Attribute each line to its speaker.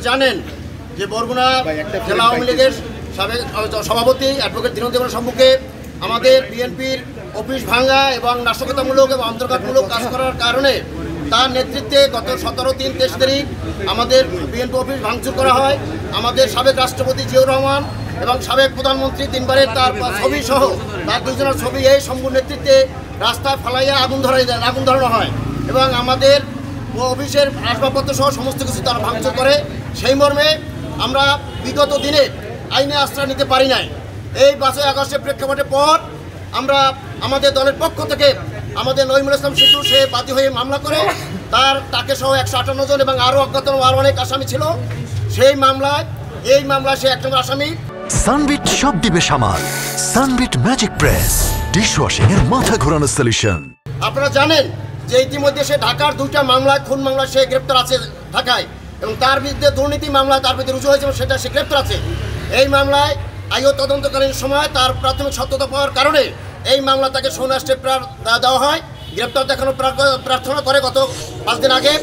Speaker 1: জানেন যে বরগুনা জেলা আওয়ামী লীগের সাবেক সভাপতি অ্যাডভোকেট দীনবন্ধু সম্মুখে আমাদের বিএনপির অফিস ভাঙা এবং নাশকতামূলক এবং অন্তর্ঘাতমূলক কাজ করার কারণে তার নেতৃত্বে গত 17-3-23 তারিখ আমাদের বিএনপি অফিস ভাঙচুর করা হয়। আমাদের সাবেক রাষ্ট্রপতি জিয়াউর রহমান এবং সাবেক প্রধানমন্ত্রী তিনবারের তার ছবি সহ তার দুজনের ছবি এই সম্পূর্ণ নেতৃত্বে রাস্তায় ফালাইয়া আগুন ধরানো হয় এবং আমাদের অফিসের আসবাবপত্র সহ সমস্ত কিছু তারা ভাঙচুর করে। সেই মর্মে আমরা বিগত দিনে আইনে আশ্রয় নিতে পারি নাই। এই 5 আগস্টের প্রেক্ষাপটের পর আমরা আমাদের দলের পক্ষ থেকে আমাদের নঈমুল ইসলাম শিটু সে বাদী হয়ে মামলা করে তাকে সহ 158 জন এবং আরও অজ্ঞাতনামা আরও অনেক আসামি ছিল। এই মামলায় সে 1 নম্বর আসামি।
Speaker 2: সানবিট সব দিবে সামাল। সানবিট ম্যাজিক প্রেস ডিশওয়াশিং এর মাথা ঘোরানো সলিউশন।
Speaker 1: আপনারা জানেন যে ইতিমধ্যে সে ঢাকার 2টা মামলায় খুন মামলা সে গ্রেপ্তার আছে ঢাকায় এবং তার বিরুদ্ধে দুর্নীতি মামলা তার বিরুদ্ধে রুজু হয়েছে এবং সেটা সে গ্রেপ্তার আছে। এই মামলায় আইও তদন্তকালীন সময় তার প্রাথমিক সত্যতা পাওয়ার কারণে এই মামলা তাকে 6 মাস দেওয়া হয়। গ্রেপ্তার দেখানোর প্রার্থনা করে গত 5 দিন আগে।